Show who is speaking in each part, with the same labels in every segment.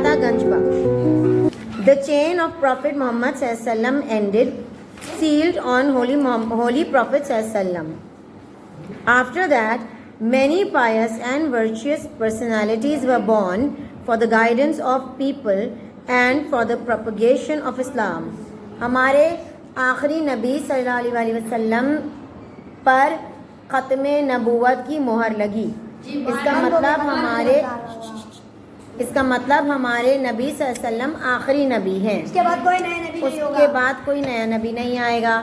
Speaker 1: Data Ganj Baksh. The chain of Prophet Muhammad sallam ended, sealed on Holy Prophet sallam. After that, many pious and virtuous personalities were born for the guidance of people and for the propagation of Islam. हमारे आखिरी नबी सल्लल्लाहु अलैहि वसल्लम पर ख़त्म नबूवत की मोहर लगी। इसका मतलब हमारे नबी सल्लल्लाहु अलैहि वसल्लम आखिरी नबी हैं। उसके बाद कोई नया नबी नहीं आएगा।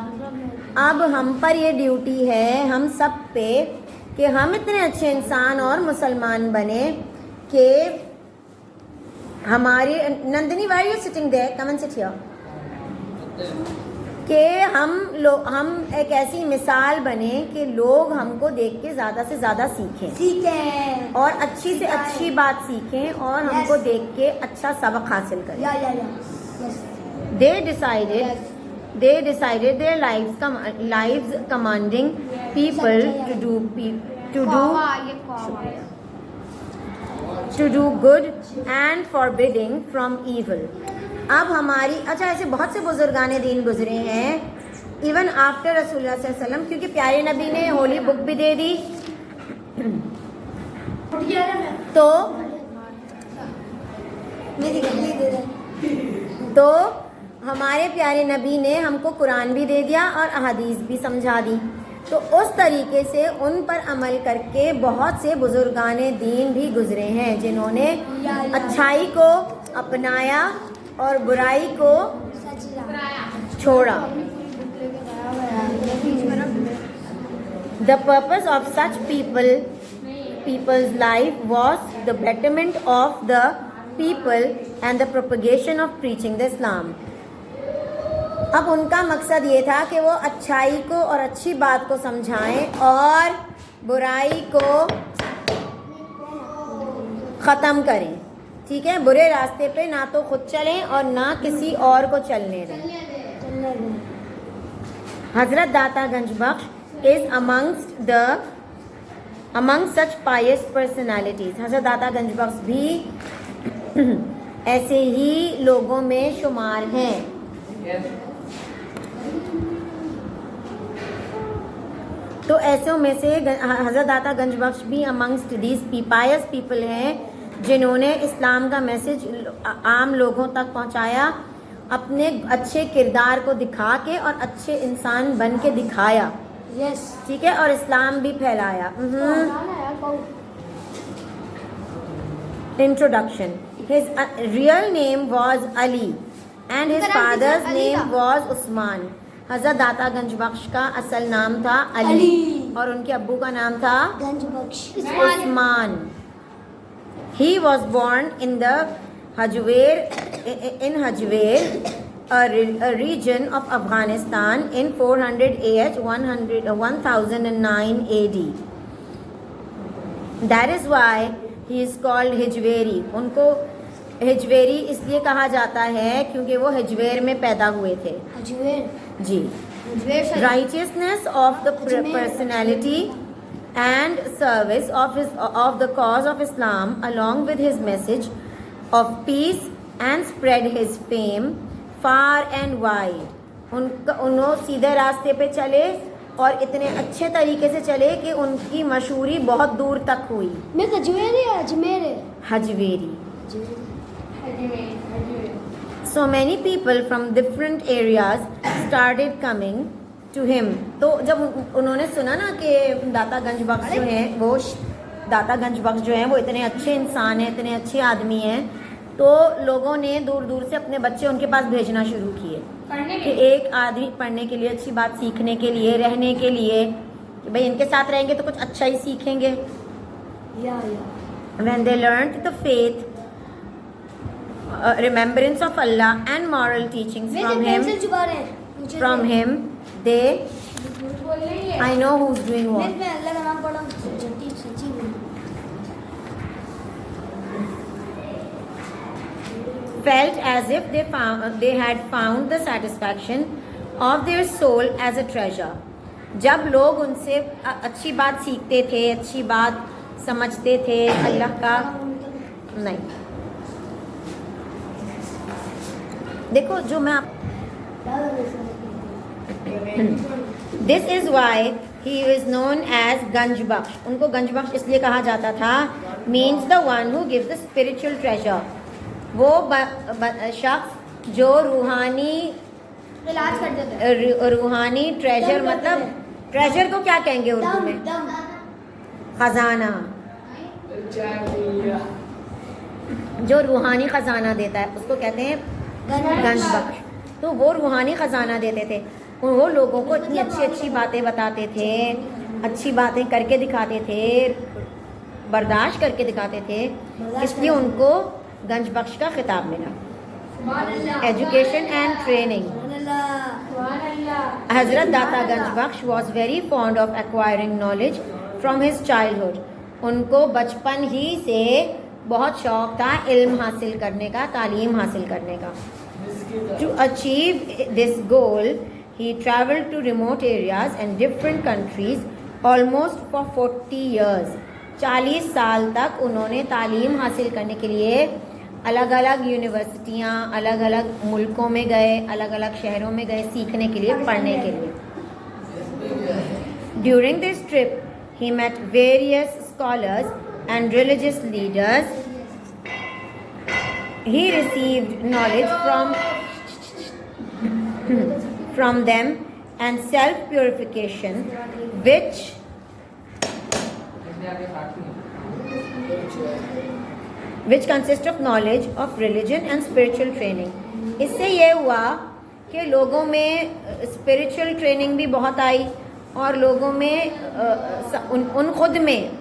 Speaker 1: अब हम पर ये ड्यूटी है हम सब पे कि हम इतने अच्छे इंसान और मुसलमान बने कि हमारी Nandini why you sitting there come and sit here कि हम एक ऐसी मिसाल बने कि लोग हमको देख के ज़्यादा से ज़्यादा सीखें और अच्छी से अच्छी बात सीखें और हमको देख के अच्छा सबक हासिल करें। They decided their lives commanding people to do good and forbidding from evil. अब हमारी ऐसे बहुत से बुजुर्गाने दीन गुजरे हैं इवन आफ्टर रसूलुल्लाह सल्लल्लाहु अलैहि वसल्लम, क्योंकि प्यारे नबी ने होली बुक भी दे दी। तो हमारे प्यारे नबी ने हमको कुरान भी दे दिया और अहादीस भी समझा दी। तो उस तरीके से उन पर अमल करके बहुत से बुजुर्गाने दीन भी गुजरे हैं जिन्होंने अच्छाई को अपनाया और बुराई को छोड़ा। The purpose of such people's life was the betterment of the people and the propagation of preaching the Islam. अब उनका मकसद ये था कि वो अच्छाई को और अच्छी बात को समझाएं और बुराई को ख़त्म करें। ठीक है, बुरे रास्ते पे ना तो खुद चलें और ना किसी और को चलने दें। हजरत दाता गंज बख्श is amongst such pious personalities. हजरत दाता गंज बख्श भी ऐसे ही लोगों में शुमार हैं। तो ऐसों में से हजरत दाता गंज बख्श भी अमंगस्ट दीज पायस पीपल हैं जिन्होंने इस्लाम का मैसेज आम लोगों तक पहुंचाया, अपने अच्छे किरदार को दिखा के और अच्छे इंसान बन के दिखाया। ठीक है, और इस्लाम भी फैलाया। Introduction. His real name was Ali and his father's name was Usman. हजरत दाता गंज बख्श का असल नाम था अली और उनके अब्बू का नाम था गंज बख्श Usman. He was born in the Hajwer, a region of Afghanistan in 400 AH 1009 AD. That is why he is called Hijweri. उनको हिजवेरी इसलिए कहा जाता है क्योंकि वो हिजवेर में पैदा हुए थे। जी। Righteousness of the personality and service of the cause of Islam along with his message of peace and spread his fame far and wide. उन्होंने सीधे रास्ते पे चले और इतने अच्छे तरीके से चले कि उनकी मशहूरी बहुत दूर तक हुई। Hajvery. So many people from different areas started coming to him. तो जब उन्होंने सुना ना कि दाता गंज बख्श जो हैं वो इतने अच्छे इंसान हैं, इतने अच्छे आदमी हैं, तो लोगों ने दूर दूर से अपने बच्चे उनके पास भेजना शुरू किए कि एक आदमी पढ़ने के लिए, अच्छी बात सीखने के लिए, रहने के लिए, कि भाई इनके साथ रहेंगे तो कुछ अच्छा ही सीखेंगे। When they learned the faith, remembrance of Allah and moral teachings from him, I know who's doing what. Felt as if they had found the satisfaction of their soul as a treasure. जब लोग उनसे अच्छी बात सीखते थे, अच्छी बात समझते थे, अल्लाह का नहीं देखो जो मैं आप this is why he is known as Ganj Bakhsh. उनको गंज बख्श इसलिए कहा जाता था, means the one who gives the spiritual treasure. वो शख्स जो रूहानी
Speaker 2: इलाज कर देता है.
Speaker 1: रूहानी ट्रेजर, मतलब ट्रेजर को क्या कहेंगे उर्दू में? खजाना. जो रूहानी खजाना देता है उसको कहते हैं गंज बख्श. तो वो रूहानी खजाना देते थे. वो लोगों को इतनी अच्छी अच्छी बातें बताते थे, अच्छी बातें करके दिखाते थे, बर्दाश्त करके दिखाते थे, इसलिए उनको गंज बख्श का खिताब मिला. Education and training. Hazrat Data Ganj Bakhsh was very fond of acquiring knowledge from his childhood. उनको बचपन ही से बहुत शौक था इल्म हासिल करने का, तालीम हासिल करने का. To achieve this goal he traveled to remote areas and different countries almost for 40 years. 40 साल तक उन्होंने तालीम हासिल करने के लिए अलग अलग यूनिवर्सिटियाँ, अलग अलग मुल्कों में गए, अलग अलग शहरों में गए सीखने के लिए, पढ़ने के लिए. During this trip he met various scholars and religious leaders. He received knowledge from them and self purification which consist of knowledge of religion and spiritual training. इससे ये हुआ कि लोगों में स्पिरिचुअल ट्रेनिंग भी बहुत आई और लोगों में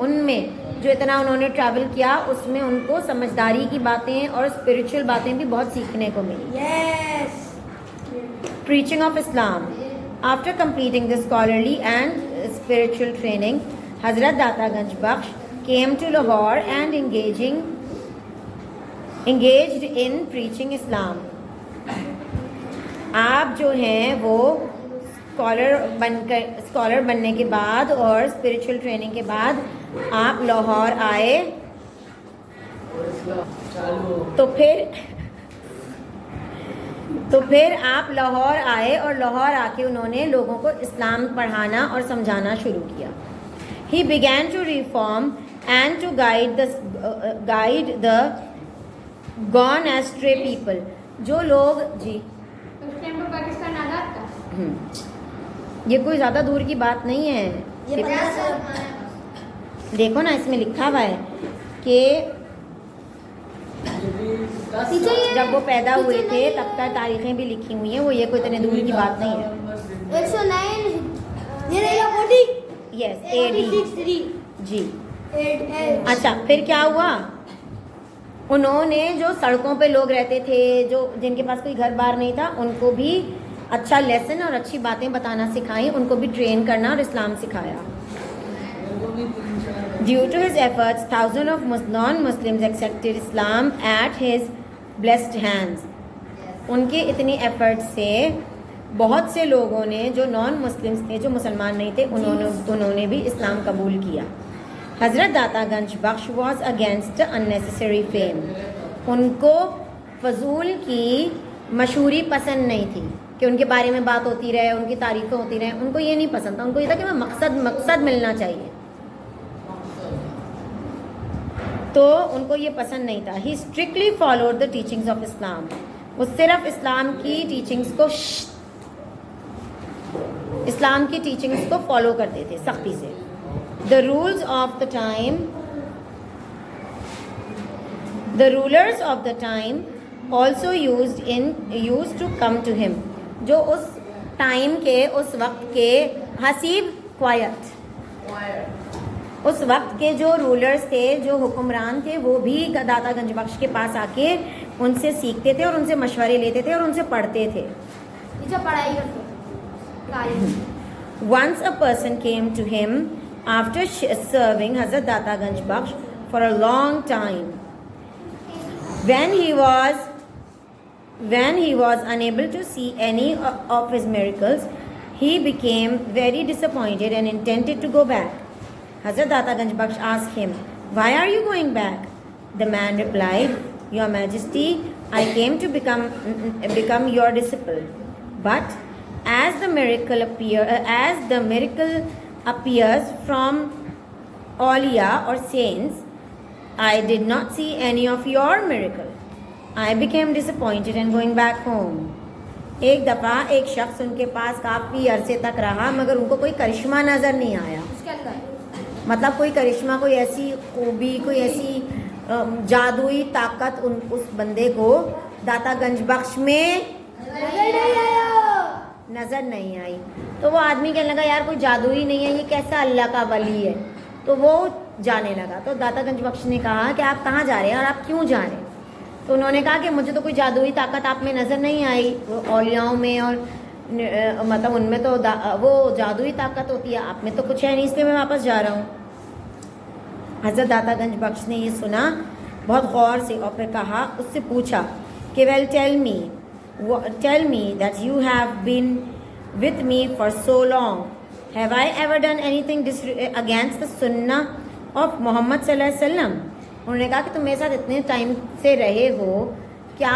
Speaker 1: उनमें जो इतना उन्होंने ट्रैवल किया उसमें उनको समझदारी की बातें और स्पिरिचुअल बातें भी बहुत सीखने को मिली.
Speaker 2: Yes.
Speaker 1: Preaching of Islam. After completing the scholarly and spiritual training, Hazrat Data Ganj Bakhsh came to Lahore and engaged in preaching Islam. आप जो हैं वो स्कॉलर बनने के बाद और स्पिरिचुअल ट्रेनिंग के बाद आप लाहौर आए, तो फिर आप लाहौर आए और लाहौर आके उन्होंने लोगों को इस्लाम पढ़ाना और समझाना शुरू किया. He began to reform and to guide the gone astray people. जो लोग जी
Speaker 2: उस टाइम पे पाकिस्तान आजाद था.
Speaker 1: ये कोई ज़्यादा दूर की बात नहीं है. देखो ना इसमें लिखा हुआ है कि जब वो पैदा हुए थे तब तक तारीखें भी लिखी हुई हैं. वो ये कोई इतने दूर की बात नहीं है.
Speaker 2: 109
Speaker 1: यस AD जी.
Speaker 2: 8
Speaker 1: अच्छा फिर क्या हुआ? उन्होंने जो सड़कों पे लोग रहते थे, जो जिनके पास कोई घर बार नहीं था, उनको भी अच्छा लेसन और अच्छी बातें बताना सिखाई, उनको भी ट्रेन करना और इस्लाम सिखाया. Due to his efforts, thousands of non-Muslims accepted Islam at his blessed hands. उनके इतनी एफर्ट्स से बहुत से लोगों ने जो नॉन मुस्लिम्स थे, जो मुसलमान नहीं थे, उन्होंने भी इस्लाम कबूल किया. हज़रत दाता Ganj Bakhsh was against unnecessary fame. उनको फजूल की मशहूरी पसंद नहीं थी कि उनके बारे में बात होती रहे, उनकी तारीफ़ें होती रहे. उनको ये नहीं पसंद था. उनको ये था कि मकसद मिलना चाहिए. तो उनको ये पसंद नहीं था. He strictly followed the teachings of Islam. वो सिर्फ इस्लाम की टीचिंग्स को फॉलो करते थे सख्ती से. The rulers of the time also used to come to him. जो उस टाइम के, उस वक्त के हसीब क्वायत, उस वक्त के जो रूलर्स थे, जो हुक्मरान थे, वो भी दाता गंज बख्श के पास आके उनसे सीखते थे और उनसे मशवरे लेते थे और उनसे पढ़ते थे.
Speaker 2: पढ़ाई करते.
Speaker 1: Once a person came to him after serving Hazrat Data Ganj Bakhsh for a long time. When he was unable to see any of his miracles, he became very disappointed and intended to go back. Hazrat Data Ganj Bakhsh asked him, "Why are you going back?" The man replied, "Your Majesty, I came to become your disciple. But as the miracle appears from awliya or saints, I did not see any of your miracle. I became disappointed and going back home. एक दफ़ा एक शख्स उनके पास काफ़ी अरसे तक रहा मगर उनको कोई करिश्मा नज़र नहीं आया.
Speaker 2: उसके अंदर
Speaker 1: मतलब कोई करिश्मा, कोई ऐसी खूबी, कोई ऐसी जादुई ताकत उस बंदे को दाता गंज बख्श में नज़र नहीं आई. तो वो आदमी कहने लगा यार कोई जादू ही नहीं है, ये कैसा अल्लाह का वली है. तो वो जाने लगा. तो दाता गंज बख्श ने कहा कि आप कहाँ जा रहे हैं और आप क्यों जा रहे हैं. तो उन्होंने कहा कि मुझे तो कोई जादुई ताकत आप में नज़र नहीं आई. औलियाओं में और मतलब उनमें तो वो जादुई ताकत होती है, आप में तो कुछ है नहीं, इसलिए मैं वापस जा रहा हूँ. हज़रत दाता गंज बख्श ने ये सुना बहुत गौर से और फिर कहा, उससे पूछा कि well tell me that you have been with me for so long, have I ever done anything against the सुन्ना ऑफ मोहम्मद सल्लल्लाहु अलैहि वसल्लम. उन्होंने कहा कि तुम मेरे साथ इतने टाइम से रहे हो, क्या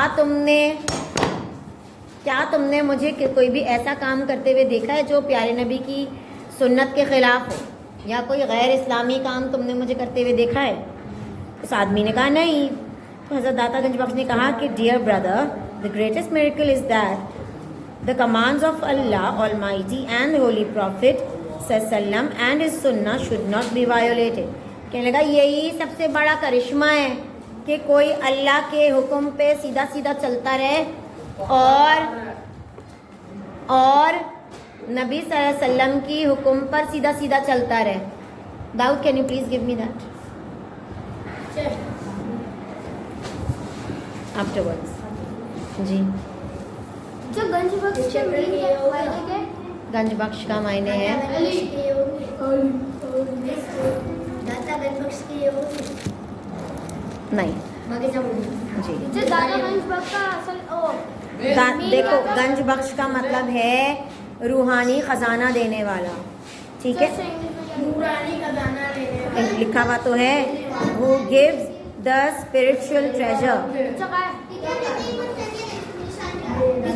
Speaker 1: तुमने मुझे कोई भी ऐसा काम करते हुए देखा है जो प्यारे नबी की सुन्नत के ख़िलाफ़ हो, या कोई गैर इस्लामी काम तुमने मुझे करते हुए देखा है. उस आदमी ने कहा नहीं. तो हज़रत दाता गंज बख्श ने कहा कि dear brother, the greatest miracle is that the commands of Allah almighty and the holy prophet सल्लम and his sunnah should not be violated. कहने लगा यही सबसे बड़ा करिश्मा है कि कोई अल्लाह के हुक्म पे सीधा सीधा चलता रहे और नबी सल्लल्लाहु अलैहि वसल्लम की हुक्म पर सीधा सीधा चलता रहे. Dawood, can you please give me that afterwards. जी,
Speaker 2: जो गंज बख्श के मायने के
Speaker 1: गंज बख्श का मायने है
Speaker 2: दाता गंज बख्श की
Speaker 1: नहीं. जी,
Speaker 2: जो दाता गंज बख्श का असल
Speaker 1: देखो गंज बख्श का मतलब है रूहानी खजाना देने वाला. ठीक है,
Speaker 2: नूरानी खजाना देने वाला
Speaker 1: लिखा हुआ तो है, who gives the spiritual treasure.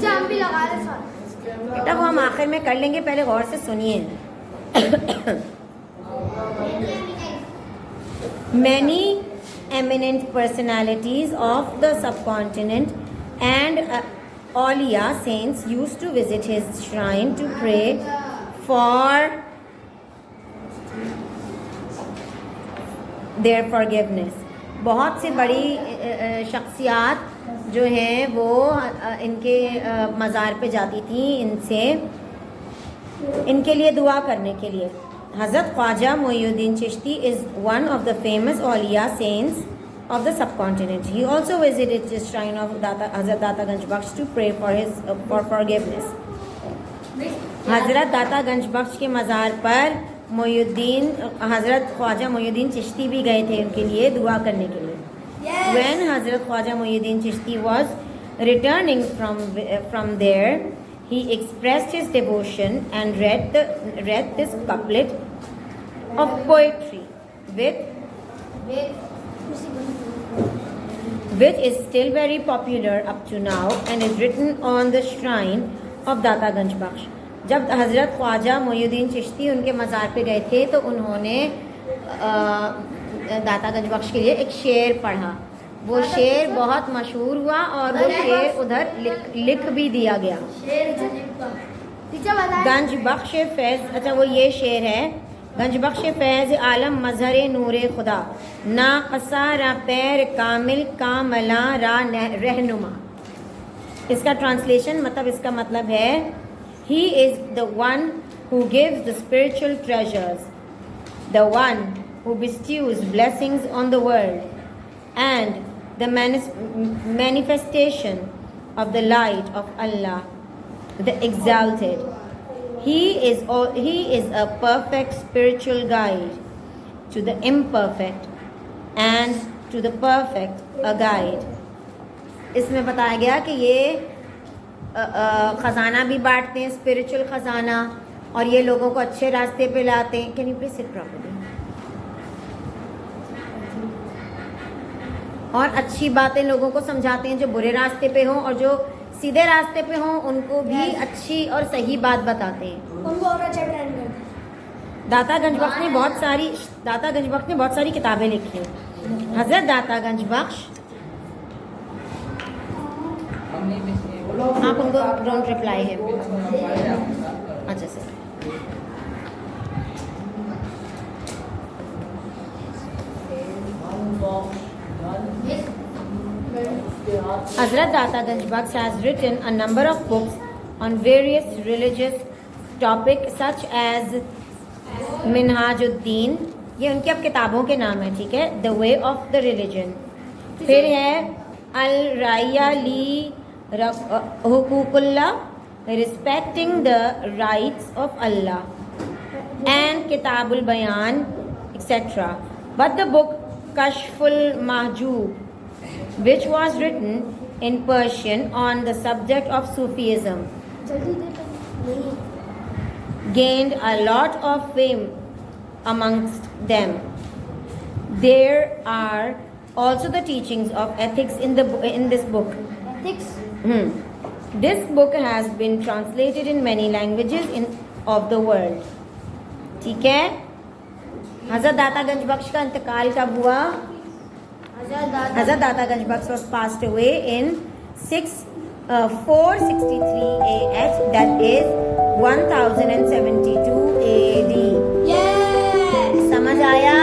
Speaker 2: हम भी लगा रहे सर.
Speaker 1: बेटा वो हम आखिर में कर लेंगे, पहले गौर से सुनिए. Many eminent personalities of the subcontinent and awliya saints used to visit his shrine to pray for their forgiveness. बहुत से बड़ी शख्सियात जो हैं वो इनके मज़ार पे जाती थी इनके लिए दुआ करने के लिए. Hazrat Khwaja Muhyiddin Chishti is one of the famous awliya saints of the subcontinent. He also visited the shrine of Hazrat Data Ganj Bakhsh to pray for forgiveness. Hazrat Data Ganj Bakhsh के मज़ार पर Hazrat Khwaja Muhyiddin Chishti भी गए थे उनके लिए दुआ करने के लिए. When Hazrat Khwaja Muhyiddin Chishti was returning from there, he expressed his devotion and read this couplet of poetry which is still very popular up to now and is written on the shrine of Data Ganj Bakhsh. जब हज़रत ख्वाजा मोइनुद्दीन चिश्ती उनके मज़ार पे गए थे तो उन्होंने दाता गंज बख्श के लिए एक शेर पढ़ा. वो शेर बहुत मशहूर हुआ और वो शेर उधर लिख भी दिया गया. गंज बख्श फैज़, अच्छा वो ये शेर है, गंज बख्श फैज़ आलम मजहर नूर खुदा ना कसा रा पैर कामिल कामला रा रहनुमा. इसका ट्रांसलेशन मतलब इसका मतलब है He is the one who gives the spiritual treasures, the one who bestows blessings on the world, and the manifestation of the light of Allah, the Exalted. He is a perfect spiritual guide to the imperfect and to the perfect a guide. इसमें बताया गया कि ये ख़जाना भी बांटते हैं, spiritual ख़जाना, और ये लोगों को अच्छे रास्ते पे लाते हैं. Can you please sit properly. और अच्छी बातें लोगों को समझाते हैं जो बुरे रास्ते पे हों, और जो सीधे रास्ते पे हों उनको भी अच्छी और सही बात बताते हैं।
Speaker 2: उनको और अच्छा ट्रेन करते हैं।
Speaker 1: दाता गंज बख्श ने बहुत सारी किताबें लिखी हैं। हजरत दाता गंज बख्श, आप उनको डोंट रिप्लाई है। अच्छा sir, Hazrat Data Ganj Baksh has written a number of books on various religious topics such as Minhajuddin, ये उनकी अब किताबों के नाम है, ठीक है, The Way of the Religion। फिर है अल राया ली हुकूकुल्लाह, Respecting the Rights of Allah, and Kitabul Bayan, etc. But the book Kashful Mahjoob, which was written in Persian on the subject of Sufism, gained a lot of fame amongst them. There are also the teachings of ethics in this book.
Speaker 2: Ethics?
Speaker 1: This book has been translated in many languages of the world. ठीक है। हज़रत दाता गंज बख्श का इंतकाल कब हुआ? हज़रत दाता गंज बख्श was passed away in 463 AH, that is 1072 AD।
Speaker 2: Yes!
Speaker 1: समझ आया?